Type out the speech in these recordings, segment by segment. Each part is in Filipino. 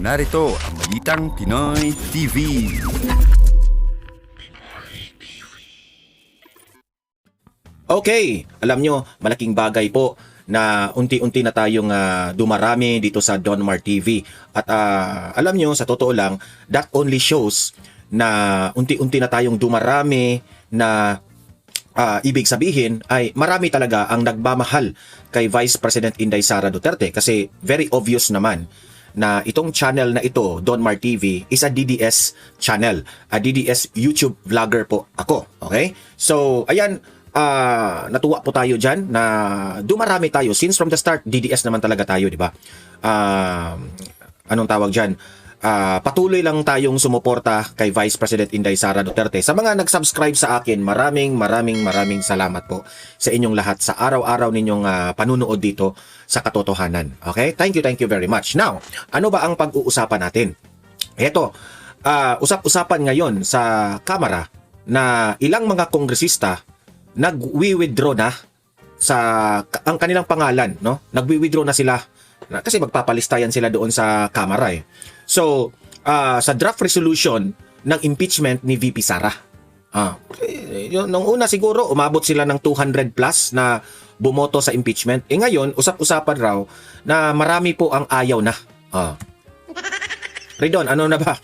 Narito ang Balitang Pinoy TV. Okay, alam nyo, malaking bagay po na unti-unti na tayong dumarami dito sa Donmar TV. At alam nyo, sa totoo lang, that only shows na unti-unti na tayong dumarami na ibig sabihin ay marami talaga ang nagmamahal kay Vice President Inday Sara Duterte. Kasi very obvious naman na itong channel na ito, Donmar TV, is a DDS channel. A DDS YouTube vlogger po ako. Okay? So, ayan, natuwa po tayo dyan na dumarami tayo. Since from the start, DDS naman talaga tayo, di ba? Anong tawag dyan? Patuloy lang tayong sumuporta kay Vice President Inday Sara Duterte. Sa mga nag-subscribe sa akin, maraming salamat po sa inyong lahat sa araw-araw ninyong panunood dito sa katotohanan. Okay? Thank you very much. Now, ano ba ang pag-uusapan natin? Ito, usap-usapan ngayon sa Kamara na ilang mga kongresista nag-withdraw na sa ang kanilang pangalan, no? Nag-withdraw na sila kasi magpapalistayan sila doon sa Kamara eh. So, sa draft resolution ng impeachment ni VP Sara. Nung una siguro umabot sila ng 200 plus na bumoto sa impeachment. Ngayon, usap-usapan raw na marami po ang ayaw na. Ridon, ano na ba?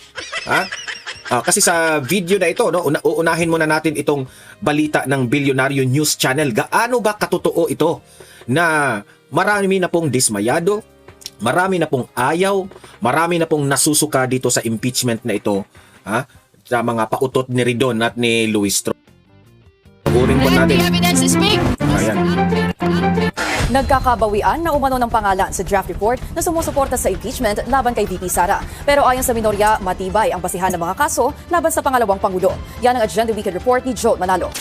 Kasi sa video na ito, no, uunahin muna natin itong balita ng Bilyonaryo News Channel. Gaano ba katotoo ito na marami na pong dismayado, marami na pong ayaw, marami na pong nasusuka dito sa impeachment na ito, sa mga pautot ni Ridon at ni Luis Tro. Tugurin po natin. Ayan. Nagkakabawian na umano ng pangalan sa draft report na sumusuporta sa impeachment laban kay VP Sara. Pero ayon sa minorya, matibay ang basihan ng mga kaso laban sa pangalawang Pangulo. Yan ang Agenda Weekend Report ni Joel Manalo.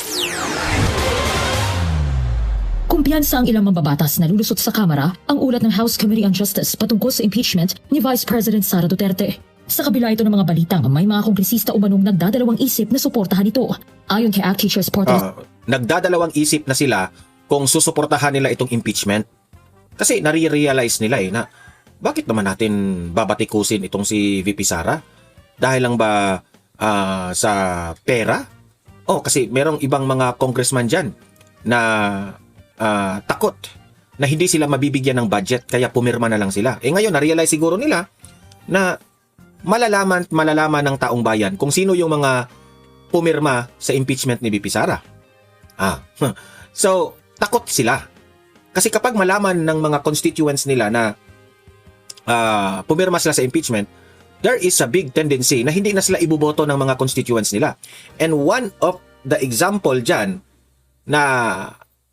Kumpiyansa ang ilang mambabatas na lulusot sa Kamara ang ulat ng House Committee on Justice patungkol sa impeachment ni Vice President Sara Duterte. Sa kabila ito ng mga balitang may mga kongresista umanong nagdadalawang isip na suportahan ito. Ayon kay ACT Teachers Portal, nagdadalawang isip na sila kung susuportahan nila itong impeachment. Kasi nare-realize nila na bakit naman natin babatikusin itong si VP Sara? Dahil lang ba sa pera? Kasi merong ibang mga congressman dyan na takot na hindi sila mabibigyan ng budget kaya pumirma na lang sila. Ngayon, na-realize siguro nila na malalaman ng taong bayan kung sino yung mga pumirma sa impeachment ni VP Sara. So, takot sila. Kasi kapag malaman ng mga constituents nila na pumirma sila sa impeachment, there is a big tendency na hindi na sila iboboto ng mga constituents nila. And one of the example dyan na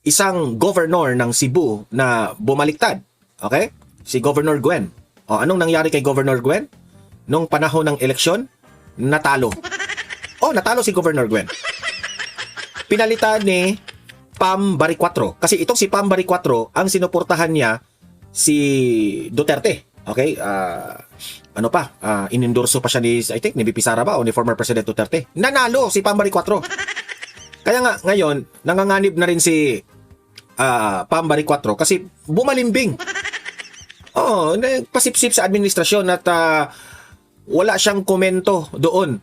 isang governor ng Cebu na bumaliktad, okay? Si Governor Gwen. Anong nangyari kay Governor Gwen? Nung panahon ng eleksyon, natalo. Natalo si Governor Gwen. Pinalitan ni Pam Baricuatro. Kasi itong si Pam Baricuatro, ang sinuportahan niya si Duterte. Okay? Inendorso pa siya ni VP Sara ba o ni former President Duterte. Nanalo si Pam Baricuatro. Kaya nga ngayon, nanganganib na rin si Pam Baricuatro kasi bumalimbing. Pasipsip sa administrasyon at wala siyang komento doon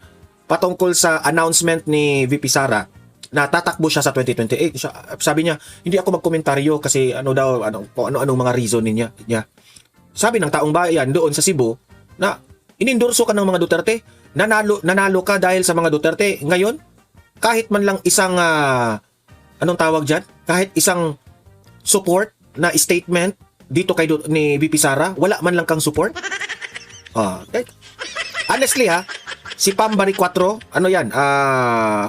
patungkol sa announcement ni VP Sara na tatakbo siya sa 2028. Sabi niya, hindi ako magkomentaryo kasi ano mga reason niya. Sabi ng taong bayan doon sa Cebu na inendorso ka ng mga Duterte, nanalo ka dahil sa mga Duterte. Ngayon, kahit man lang isang kahit isang support na statement dito ni VP Sara, wala man lang kang support. Honestly si Pam Baricuatro,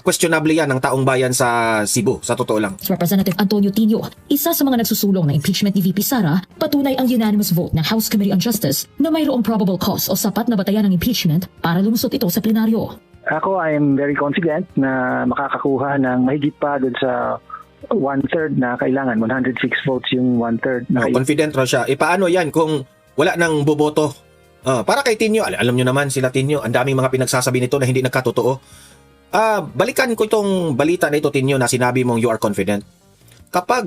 questionable yan ng taong bayan sa Cebu, sa totoo lang. Representative Antonio Tino, isa sa mga nagsusulong ng impeachment ni VP Sara, patunay ang unanimous vote ng House Committee on Justice na mayroong probable cause o sapat na batayan ng impeachment para lumusot ito sa plenaryo. Ako, I am very confident na makakakuha ng mahigit pa doon sa 1/3 na kailangan. 106 votes yung 1/3. Confident raw siya. Paano yan kung wala nang boboto? Para kay Tinyo, alam nyo naman sila Tinyo, ang daming mga pinagsasabi nito na hindi nagkatotoo. Balikan ko itong balita na ito, Tinyo, na sinabi mong you are confident. Kapag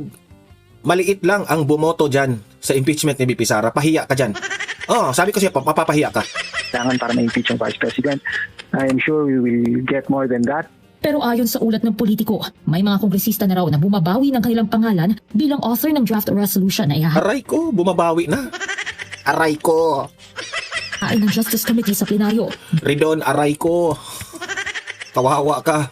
maliit lang ang bumoto dyan sa impeachment ni VP Sara, pahiya ka dyan. Sabi ko siya, mapapahiya ka. kailangan para ma-impeach yung Vice President. I am sure we will get more than that. Pero ayon sa ulat ng politiko, may mga kongresista na raw na bumabawi ng kanilang pangalan bilang author ng draft resolution na Aray ko, bumabawi na. Aray ko. ihahain ng Justice Committee sa plenaryo. Ridon, aray ko. Kawawa ka.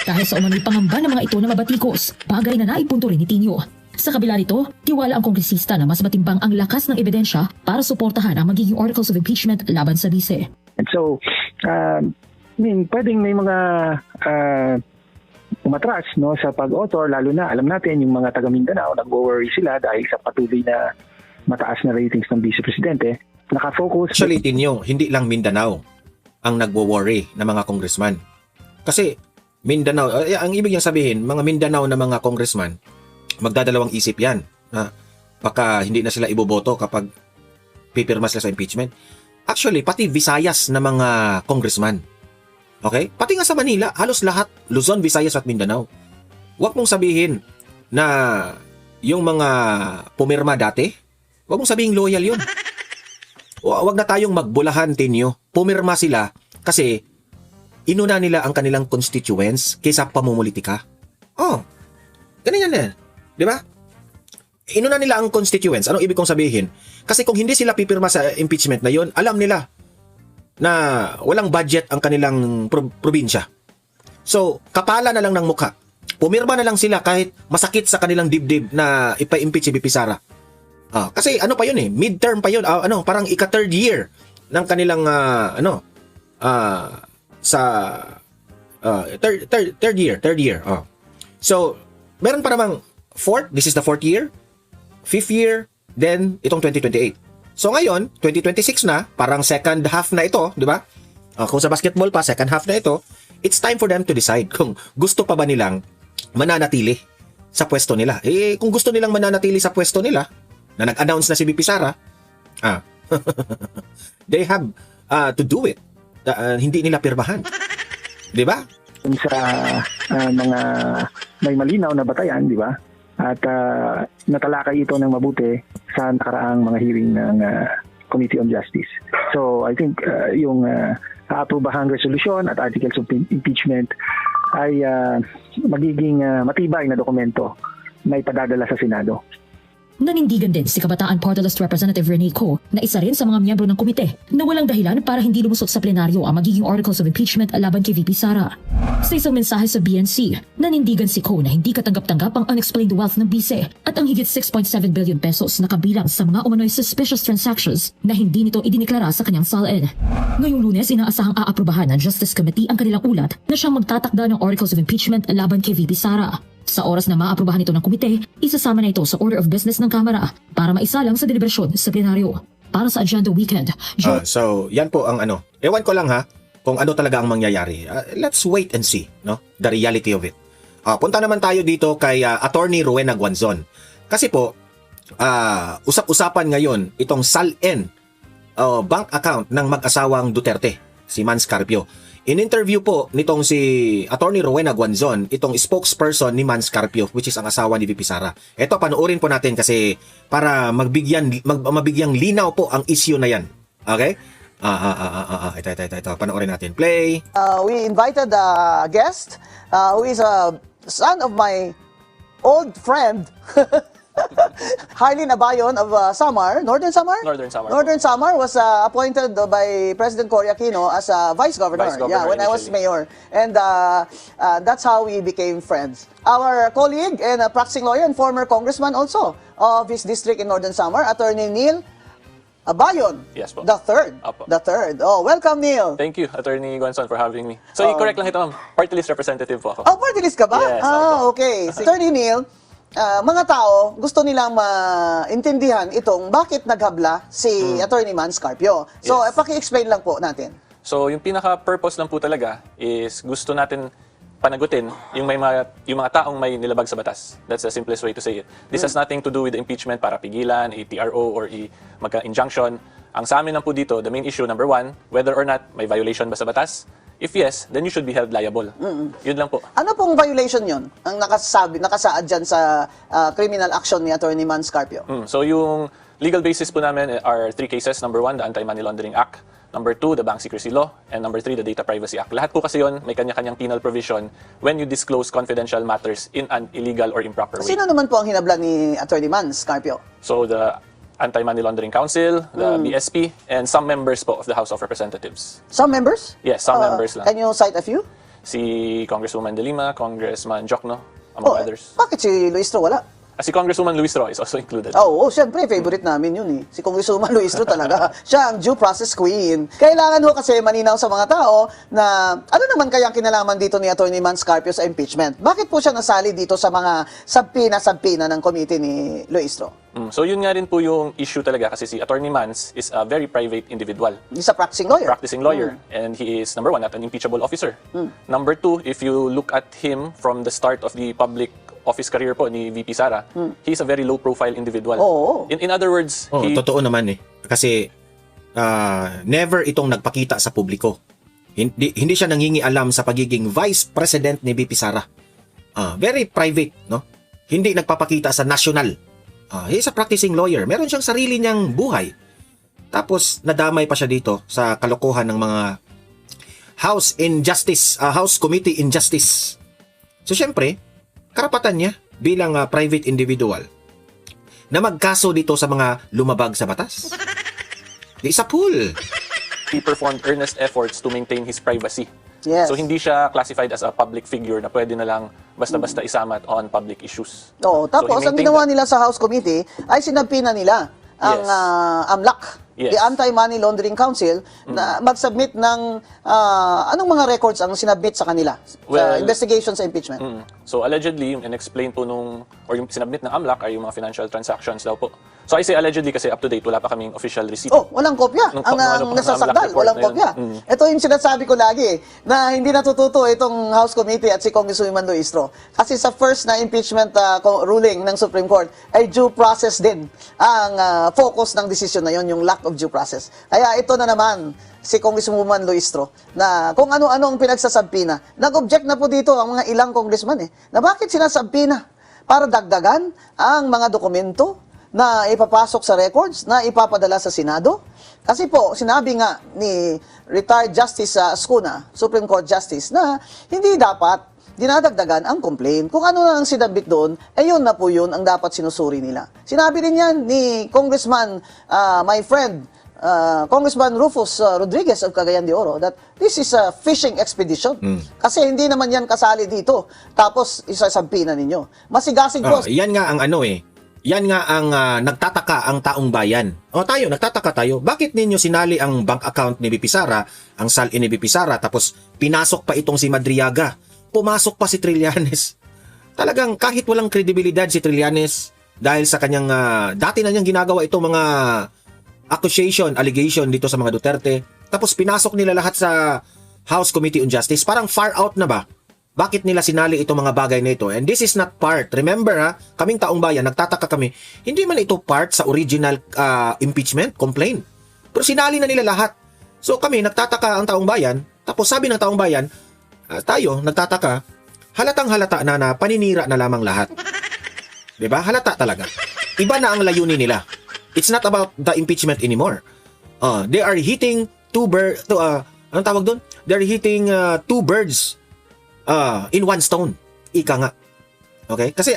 Dahil sa umano'y pangamba ng mga ito na mabatikos, bagay na naipunto rin ni Tinio. Sa kabila nito, tiwala ang kongresista na mas matimbang ang lakas ng ebidensya para suportahan ang magiging articles of impeachment laban sa bise. And so, pwedeng may mga umatras no, sa pag-author, lalo na alam natin yung mga taga Mindanao, nag-worry sila dahil sa patuloy na mataas na ratings ng Vice Presidente. Nakafocus. Actually, Tinyo, hindi lang Mindanao ang nagwo-worry na mga congressman. Kasi Mindanao, ang ibig niyang sabihin, mga Mindanao na mga congressman, magdadalawang isip yan. Baka hindi na sila iboboto kapag pipirma sila sa impeachment. Actually, pati Visayas na mga congressman. Okay? Pati nga sa Manila, halos lahat, Luzon, Visayas at Mindanao. Huwag mong sabihin na yung mga pumirma dati, huwag mong sabihin loyal yun. Huwag na tayong magbulahan, Tinyo. Pumirma sila kasi inuna nila ang kanilang constituents kaysa pamumulitika. Oh, ganyan yan. Di ba? Inuna nila ang constituents. Anong ibig kong sabihin? Kasi kung hindi sila pipirma sa impeachment na yun, alam nila na walang budget ang kanilang probinsya. So, kapala na lang ng mukha. Pumirma na lang sila kahit masakit sa kanilang dibdib na ipa-impeach si BP Sara. Kasi ano pa yun midterm pa yun. Parang ika-third year ng kanilang third year. So, meron pa namang this is the fourth year, fifth year, then itong 2028. So ngayon, 2026 na, parang second half na ito, di ba? Kung sa basketball pa, second half na ito, it's time for them to decide kung gusto pa ba nilang mananatili sa pwesto nila. Kung gusto nilang mananatili sa pwesto nila, na nag-announce na si BP Sara, they have to do it. Hindi nila pirmahan. Di ba? Sa mga may malinaw na batayan, di ba? At natalakay ito ng mabuti sa nakaraang mga hearing ng Committee on Justice. So I think yung aaprobahang resolution at articles of impeachment ay magiging matibay na dokumento na ipadadala sa Senado. Nanindigan din si Kabataan Party List Representative Rene Co na isa rin sa mga miyembro ng komite na walang dahilan para hindi lumusot sa plenaryo ang magiging articles of impeachment laban kay VP Sara. Sa isang mensahe sa BNC, nanindigan si Co na hindi katanggap-tanggap ang unexplained wealth ng bise at ang higit 6.7 billion pesos na kabilang sa mga umano'y suspicious transactions na hindi nito idineklara sa kanyang salin. Ngayong Lunes, inaasahang aaprubahan ng Justice Committee ang kanilang ulat na siyang magtatakda ng articles of impeachment laban kay VP Sara. Sa oras na maaprubahan ito ng komite, isasama na ito sa order of business ng Kamara para maisalang sa deliberasyon sa plenaryo. Para sa Agenda Weekend, so yan po ang ewan ko lang kung ano talaga ang mangyayari. Let's wait and see, no? The reality of it. Punta naman tayo dito kay Attorney Rowena Guanzon. Kasi po, usap-usapan ngayon itong SALN bank account ng mag-asawang Duterte, si Mans Carpio. In-interview po nitong si Attorney Rowena Guanzon, itong spokesperson ni Mans Carpio, which is ang asawa ni VP Sara. Ito, panoorin po natin kasi para mabigyang linaw po ang issue na yan. Okay? Ito. Panoorin natin. Play. We invited a guest who is a son of my old friend, Harleen Abayon of Samar, Northern Samar? Northern Samar. Northern Samar was appointed by President Cory Aquino as a vice governor. When I was mayor. And that's how we became friends. Our colleague and a practicing lawyer and former congressman also of his district in Northern Samar, Attorney Neil Abayon. Yes po. The third. Apo. The third. Oh, welcome, Neil. Thank you, Attorney Guanzon, for having me. So, i-correct lang ito, ma'am. Party list representative po ako. Oh, party list ka ba? Yes, opo. Okay. Attorney Neil, mga tao gusto nilang maintindihan itong bakit naghabla si Attorney Mans Carpio. So, Yes. paki-explain lang po natin. So, yung pinaka-purpose lang po talaga is gusto natin panagutin yung mga taong may nilabag sa batas. That's the simplest way to say it. This has nothing to do with the impeachment para pigilan, i-TRO, or magka-injunction. Ang sa amin lang po dito, the main issue, number one, whether or not may violation ba sa batas. If yes, then you should be held liable. Yun lang po. Ano pong violation yun ang nakasaad dyan sa criminal action ni Attorney Mans Carpio? So yung Legal basis po namin are 3 cases. Number 1, the Anti-Money Laundering Act. Number 2, the Bank Secrecy Law. And number 3, the Data Privacy Act. Lahat po kasi yon may kanya-kanyang penal provision when you disclose confidential matters in an illegal or improper way. Sino naman po ang hinabla ni Attorney Mans, Carpio? So the Anti-Money Laundering Council, the BSP, and some members po of the House of Representatives. Some members? Yes, some members lang. Can you cite a few? Si Congresswoman De Lima, Congressman Jokno, among others. Bakit si Luistro wala? Si Congresswoman Luis Roy is also included. Siyempre, favorite namin yun eh. Si Congresswoman Luistro talaga. Siya ang due process queen. Kailangan ho kasi maninaw sa mga tao na ano naman kaya ang kinalaman dito ni Atty. Mans Carpio sa impeachment? Bakit po siya nasali dito sa mga sabpina ng committee ni Luistro? So yun nga rin po yung issue talaga kasi si Atty. Mans is a very private individual. He's a practicing lawyer. Practicing lawyer. And he is, number 1, not an impeachable officer. Number 2, if you look at him from the start of the public office career po ni VP Sara, he's a very low-profile individual. In other words, totoo naman eh. Kasi never itong nagpakita sa publiko. Hindi siya nangingialam sa pagiging Vice President ni VP Sara. Very private, no? Hindi nagpapakita sa national. He's a practicing lawyer. Meron siyang sarili niyang buhay. Tapos nadamay pa siya dito sa kalokohan ng mga House Committee Injustice. So syempre, karapatan niya bilang private individual na magkaso dito sa mga lumabag sa batas. Isa pool. he performed earnest efforts to maintain his privacy. Yes. So hindi siya classified as a public figure na pwede na lang basta-basta isamat on public issues. Oo, tapos ang ginawa nila sa House Committee ay sinabina nila ang AMLAC, the Anti-Money Laundering Council, na mag-submit ng anong mga records ang sinabmit sa kanila sa investigation sa impeachment. So allegedly, yung in-explain po or yung sinabmit ng AMLAC ay yung mga financial transactions daw po. So I say allegedly kasi up to date, wala pa kaming official receipt. Oh, walang kopya. Ang nasasagdal, walang kopya. Ito yung sinasabi ko lagi, na hindi natututo itong House Committee at si Congresswoman Luistro. Kasi sa first na impeachment ruling ng Supreme Court, ay due process din ang focus ng desisyon na yon, yung lack of due process. Kaya ito na naman, si Congresswoman Luistro, na kung ano-ano ang pinagsasampina. Nag-object na po dito ang mga ilang congressman na bakit sinasampina? Para dagdagan ang mga dokumento na ipapasok sa records, na ipapadala sa Senado. Kasi po, sinabi nga ni retired Justice Ascuna, Supreme Court Justice, na hindi dapat dinadagdagan ang complaint. Kung ano na ang sinabit doon, yun na po yun ang dapat sinusuri nila. Sinabi din yan ni Congressman, my friend, Congressman Rufus Rodriguez of Cagayan de Oro, that this is a fishing expedition. Kasi hindi naman yan kasali dito. Tapos isasampina ninyo. Masigasig po. Yan nga ang yan nga ang nagtataka ang taong bayan. Nagtataka tayo. Bakit ninyo sinali ang bank account ni BP Sara, ang SALI ni BP Sara, tapos pinasok pa itong si Madriaga? Pumasok pa si Trillanes. Talagang kahit walang kredibilidad si Trillanes dahil sa kanyang, dati na niyang ginagawa itong mga allegation dito sa mga Duterte. Tapos pinasok nila lahat sa House Committee on Justice. Parang far out na ba? Bakit nila sinali itong mga bagay na ito? And this is not part. Remember kaming taong bayan, nagtataka kami, hindi man ito part sa original impeachment complaint. Pero sinali na nila lahat. So kami, nagtataka ang taong bayan, tapos sabi ng taong bayan, tayo, nagtataka, halatang halata na paninira na lamang lahat. Diba? Halata talaga. Iba na ang layunin nila. It's not about the impeachment anymore. They are hitting anong tawag doon? They're hitting two birds in one stone. Ika nga. Okay? Kasi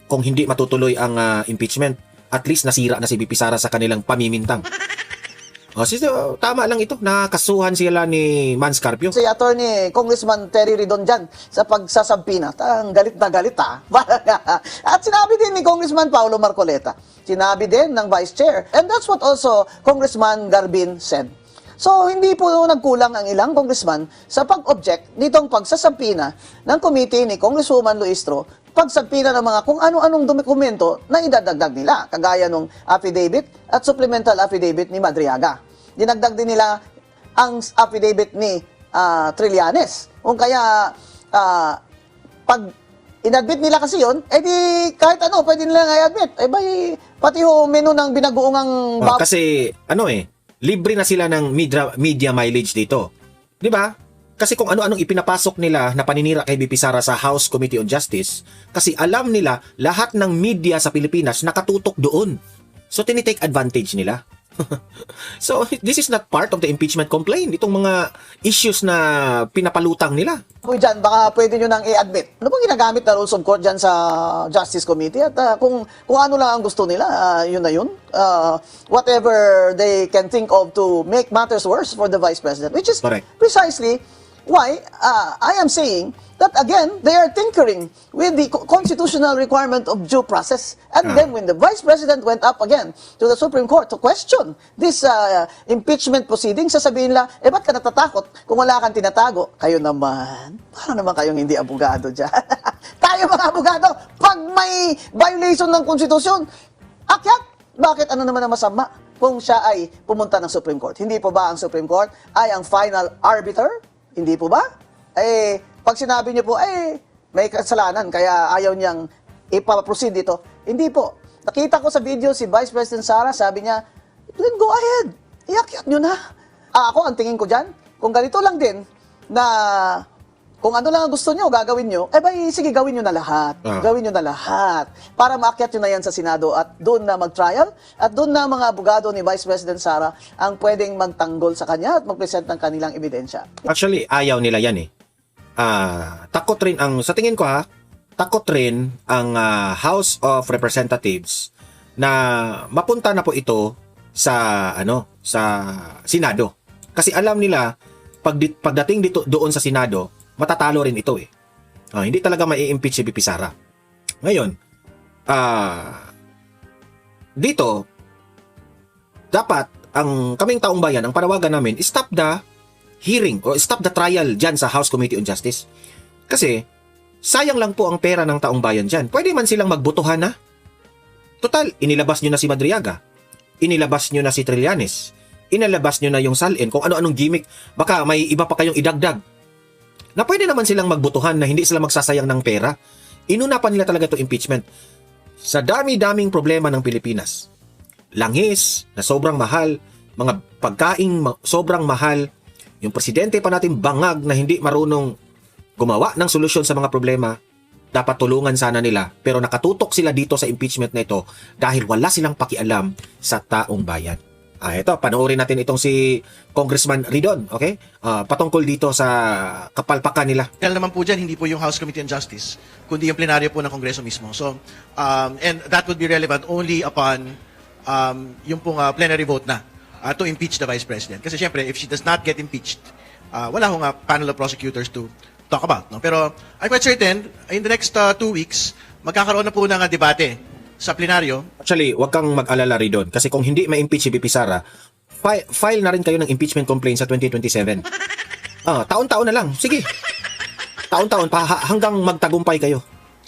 kung hindi matutuloy ang impeachment, at least nasira na si BP Sara sa kanilang pamimintang. Tama lang ito. Nakasuhan sila ni Mans Carpio. Si Attorney Congressman Terry Ridon dyan sa pagsasampina. Galit na galit At sinabi din ni Congressman Paulo Marcoleta. Sinabi din ng Vice Chair. And that's what also Congressman Garbin said. So, hindi po nagkulang ang ilang congressman sa pag-object nitong pagsasampina ng committee ni Congresswoman Luistro, pagsampina ng mga kung ano-anong dokumento na idadagdag nila, kagaya ng affidavit at supplemental affidavit ni Madriaga. Dinagdag din nila ang affidavit ni Trillanes. Kung kaya, pag inadmit nila kasi yun, di kahit ano, pwede nila i-admit. Pati ho menu ng binagoongang... kasi, libre na sila ng media mileage dito. 'Di ba? Kasi kung ano-anong ipinapasok nila na paninira kay BP Sara sa House Committee on Justice, kasi alam nila lahat ng media sa Pilipinas nakatutok doon. So, tinitake advantage nila. So, this is not part of the impeachment complaint. Itong mga issues na pinapalutang nila. Po dyan, baka pwede nyo nang i-admit. Ano bang ginagamit na rules of court dyan sa Justice Committee? At kung ano lang ang gusto nila, yun na yun. Whatever they can think of to make matters worse for the Vice President. Which is Correct. precisely why I am saying that again, they are tinkering with the constitutional requirement of due process. And then when the Vice President went up again to the Supreme Court to question this impeachment proceeding, sasabihin nila, ba't ka natatakot kung wala kang tinatago? Kayo naman, parang naman kayong hindi abogado dyan. Tayo mga abogado, pag may violation ng konstitusyon, akyat, bakit ano naman ang masama kung siya ay pumunta ng Supreme Court? Hindi po ba ang Supreme Court ay ang final arbiter? Hindi po ba? Pag sinabi niyo po, may kasalanan, kaya ayaw niyang ipaproceed dito. Hindi po. Nakita ko sa video si Vice President Sara, sabi niya, then go ahead. Iakyat niyo na. Ako, ang tingin ko dyan, kung ganito lang din, na kung ano lang ang gusto niyo, gagawin niyo, sige, gawin niyo na lahat. Gawin niyo na lahat. Para maakyat niyo na yan sa Senado at doon na mag-trial at doon na mga abogado ni Vice President Sara ang pwedeng magtanggol sa kanya at mag-present ng kanilang ebidensya. Actually, ayaw nila yan eh. Takot rin ang, sa tingin ko takot rin ang House of Representatives na mapunta na po ito sa sa Senado. Kasi alam nila pagdating dito doon sa Senado, matatalo rin ito eh. Hindi talaga mai-impeach si VP Sara. Ngayon, dito dapat ang kaming taong bayan, ang panawagan namin, stop the hearing o stop the trial dyan sa House Committee on Justice. Kasi, sayang lang po ang pera ng taong bayan dyan. Pwede man silang magbotohan na. Total, inilabas nyo na si Madriaga. Inilabas nyo na si Trillanes. Inilabas nyo na yung Salin. Kung ano-anong gimmick. Baka may iba pa kayong idagdag. Na pwede naman silang magbotohan na hindi sila magsasayang ng pera. Inuna pa nila talaga ito impeachment. Sa dami-daming problema ng Pilipinas. Langis na sobrang mahal. Mga pagkaing sobrang mahal. Yung presidente pa natin bangag na hindi marunong gumawa ng solusyon sa mga problema, dapat tulungan sana nila. Pero nakatutok sila dito sa impeachment na ito dahil wala silang pakialam sa taong bayan. Ito, panoorin natin itong si Congressman Ridon, okay? Patungkol dito sa kapalpakan nila. Dahil naman po dyan, hindi po yung House Committee on Justice, kundi yung plenaryo po ng Kongreso mismo. So, and that would be relevant only upon yung pong plenary vote na. To impeach the Vice President. Kasi syempre, if she does not get impeached, wala hong panel of prosecutors to talk about. No? Pero I'm quite certain, in the next 2 weeks, magkakaroon na po ng debate sa plenaryo. Actually, wag kang mag-alala rin kasi kung hindi ma-impeach si VP Sara, file na rin kayo ng impeachment complaint sa 2027. Taon-taon na lang. Sige. Taon-taon pa hanggang magtagumpay kayo.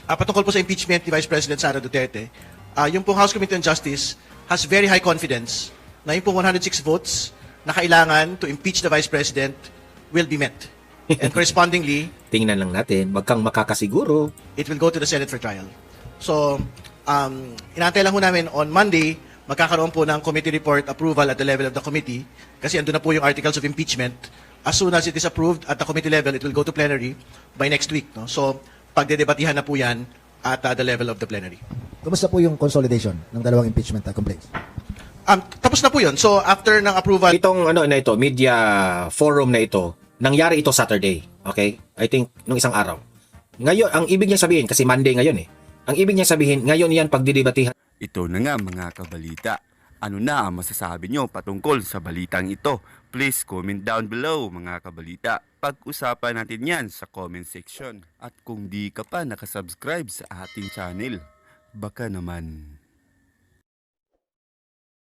Patungkol po sa impeachment ni Vice President Sara Duterte, yung pong House Committee on Justice has very high confidence na yung pong 106 votes na kailangan to impeach the Vice President will be met. And correspondingly, tingnan lang natin, wag kang makakasiguro. It will go to the Senate for trial. So, inaantay lang ho namin on Monday, magkakaroon po ng committee report approval at the level of the committee kasi andun na po yung articles of impeachment. As soon as it is approved at the committee level, it will go to plenary by next week. No? So, pagdedebatihan na po yan at the level of the plenary. Kumusta po yung consolidation ng dalawang impeachment complaints? Tapos na po yun. So, after ng approval... Itong media forum na ito, nangyari ito Saturday. Okay? I think, nung isang araw. Ngayon, ang ibig niya sabihin, kasi Monday ngayon ang ibig niya sabihin, ngayon yan pagdidebatihan. Ito na nga mga kabalita. Ano na ang masasabi nyo patungkol sa balitang ito? Please comment down below mga kabalita. Pag-usapan natin yan sa comment section. At kung di ka pa nakasubscribe sa ating channel, baka naman